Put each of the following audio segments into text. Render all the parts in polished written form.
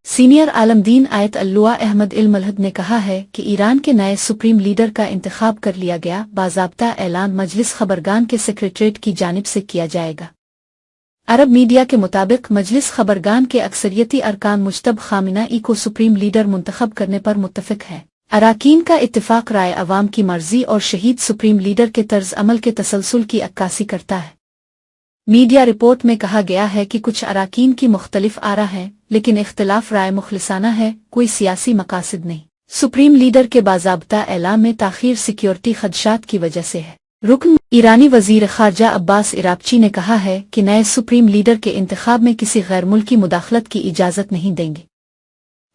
Senior Alamdin आयत अल्लुआ अहमद इल-मलहद ने कहा है कि ईरान के नए सुप्रीम लीडर का इंतखाब कर लिया गया, बाज़ाब्ता ऐलान मजलिस खबरगान के सेक्रेटरीट की जानिब से किया जाएगा। अरब मीडिया के मुताबिक मजलिस खबरगान के अक्सरियती अरकान मुज्तब खामिनेई को सुप्रीम लीडर मुंतखब करने पर मुत्तफिक है। अराकीन का इत्तिफाक राय अवाम की मर्जी और शहीद सुप्रीम लीडर के तर्ज अमल के तसलसल की अक्कासी करता है। मीडिया रिपोर्ट में कहा गया है कि कुछ अराकीन की मुख्तलिफ आरा है, लेकिन इख्तिलाफ राय मुखलिसाना है, कोई सियासी मकासद नहीं। सुप्रीम लीडर के बाज़ाब्ता ऐलान में ताख़ीर सिक्योरिटी खदशात की वजह से है। रुकन ईरानी वज़ीर ख़ारजा अब्बास इराक्ची ने कहा है कि नए सुप्रीम लीडर के इंतखाब में किसी गैर मुल्की मुदाखलत की इजाज़त नहीं देंगे।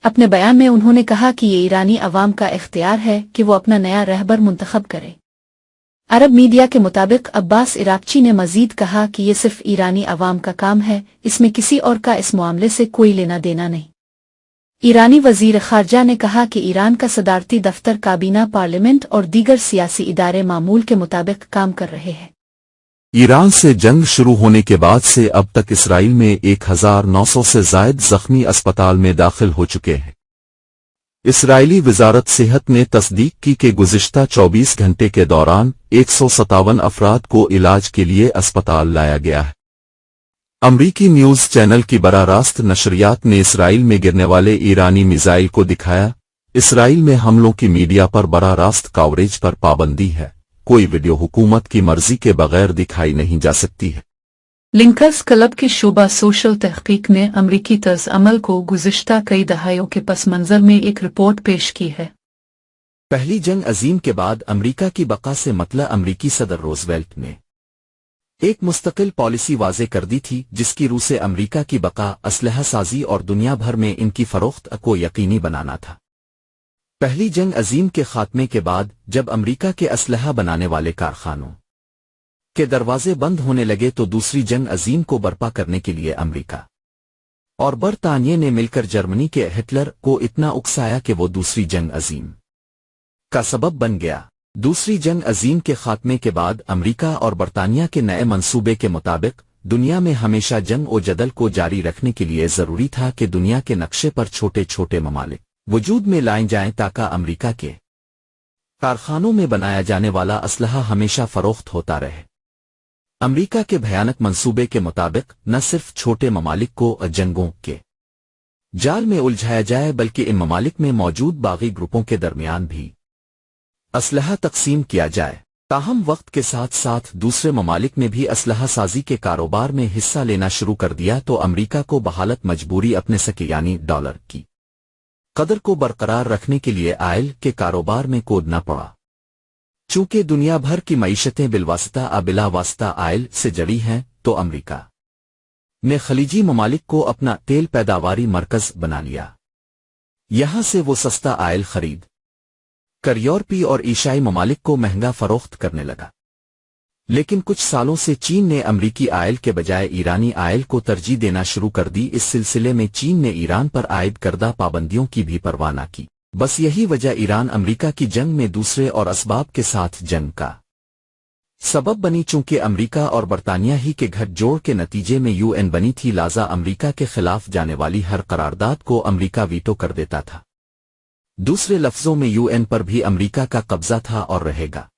अपने बयान में उन्होंने कहा कि ये ईरानी अवाम का इख्तियार है कि वो अपना नया रहबर मुंतखब करे। अरब मीडिया के मुताबिक अब्बास इराक्ची ने मजीद कहा कि ये सिर्फ ईरानी अवाम का काम है, इसमें किसी और का इस मामले से कोई लेना देना नहीं। ईरानी वज़ीर ख़ारजा ने कहा कि ईरान का सदारती दफ्तर, काबीना, पार्लियामेंट और दीगर सियासी इदारे मामूल के मुताबिक काम कर रहे हैं। ईरान से जंग शुरू होने के बाद से अब तक इसराइल में 1900 से ज़ायद ज़ख्मी अस्पताल में दाखिल हो चुके हैं। इसराइली वज़ारत सेहत ने तस्दीक की कि गुज़िश्ता 24 घंटे के दौरान 157 अफराद को इलाज के लिए अस्पताल लाया गया है। अमरीकी न्यूज़ चैनल की बराह रास्त नशरियात ने इसराइल में गिरने वाले ईरानी मिसाइल को दिखाया। इसराइल में हमलों की मीडिया पर बराह रास्त कवरेज पर पाबंदी है। कोई वीडियो हुकूमत की मर्जी के बगैर दिखाई नहीं जा सकती है। लिंकर्स क्लब की शोबा सोशल तहकीक ने अमरीकी तर्ज अमल को गुज़िश्ता कई दहाइयों के पस मंज़र में एक रिपोर्ट पेश की है। पहली जंग अजीम के बाद अमरीका की बका से मतलब अमरीकी सदर रोज़वेल्ट ने एक मुस्तकिल पॉलिसी वाज़े कर दी थी, जिसकी रूह से अमरीका की बका, असलहा साजी और दुनिया भर में इनकी फरोख्त को यकीनी बनाना था। पहली जंग अजीम के खात्मे के बाद जब अमरीका के असलहा बनाने वाले कारखानों के दरवाजे बंद होने लगे तो दूसरी जंग अजीम को बर्पा करने के लिए अमरीका और बरतानिया ने मिलकर जर्मनी के हिटलर को इतना उकसाया कि वो दूसरी जंग अजीम का सबब बन गया। दूसरी जंग अजीम के खात्मे के बाद अमरीका और बरतानिया के नए मंसूबे के मुताबिक दुनिया में हमेशा जंग और जदल को जारी रखने के लिए जरूरी था कि दुनिया के नक्शे पर छोटे छोटे ममालिक वजूद में लाए जाएं ताकि अमरीका के कारखानों में बनाया जाने वाला असलहा हमेशा फरोख्त होता रहे। अमरीका के भयानक मंसूबे के मुताबिक न सिर्फ छोटे ममालिक को जंगों के जाल में उलझाया जाए, बल्कि इन ममालिक में मौजूद बागी ग्रुपों के दरमियान भी असलहा तकसीम किया जाए। ताहम वक्त के साथ साथ दूसरे ममालिक ने भी असलहा साजी के कारोबार में हिस्सा लेना शुरू कर दिया, तो अमरीका को बहालत मजबूरी अपने सके यानी डॉलर की कदर को बरकरार रखने के लिए आयल के कारोबार में कूदना पड़ा। चूंकि दुनिया भर की मईशतें बिलवास्ता बिला वास्ता आयल से जड़ी हैं, तो अमरीका ने खलीजी ममालिक को अपना तेल पैदावारी मरकज बना लिया। यहां से वो सस्ता आयल खरीद कर यूरोपी और ईसाई ममालिक को महंगा फरोख्त करने लगा। लेकिन कुछ सालों से चीन ने अमरीकी आयल के बजाय ईरानी आयल को तरजीह देना शुरू कर दी। इस सिलसिले में चीन ने ईरान पर आयद करदा पाबंदियों की भी परवाह न की। बस यही वजह ईरान अमरीका की जंग में दूसरे और असबाब के साथ जंग का सबब बनी। चूंकि अमरीका और बरतानिया ही के गठजोड़ के नतीजे में यूएन बनी थी, लिहाजा अमरीका के खिलाफ जाने वाली हर करारदाद को अमरीका वीटो कर देता था। दूसरे लफ्जों में यूएन पर भी अमरीका का कब्जा था और रहेगा।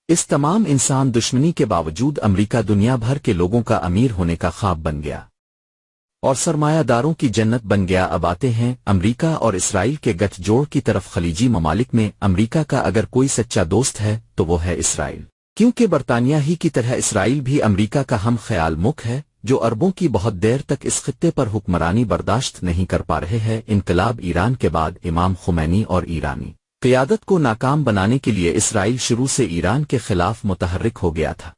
इस तमाम इंसान दुश्मनी के बावजूद अमरीका दुनिया भर के लोगों का अमीर होने का ख्वाब बन गया और सरमायादारों की जन्नत बन गया। अब आते हैं अमरीका और इसराइल के गठजोड़ की तरफ। खलीजी ममालिक में अमरीका का अगर कोई सच्चा दोस्त है तो वो है इसराइल, क्योंकि बरतानिया ही की तरह इसराइल भी अमरीका का हम ख्याल मुख है, जो अरबों की बहुत देर तक इस खित्ते पर हुक्मरानी बर्दाश्त नहीं कर पा रहे हैं। इनकलाब ईरान के बाद इमाम खुमैनी और ईरानी क़यादत को नाकाम बनाने के लिए इसराइल शुरू से ईरान के खिलाफ मुतहर्रिक हो गया था।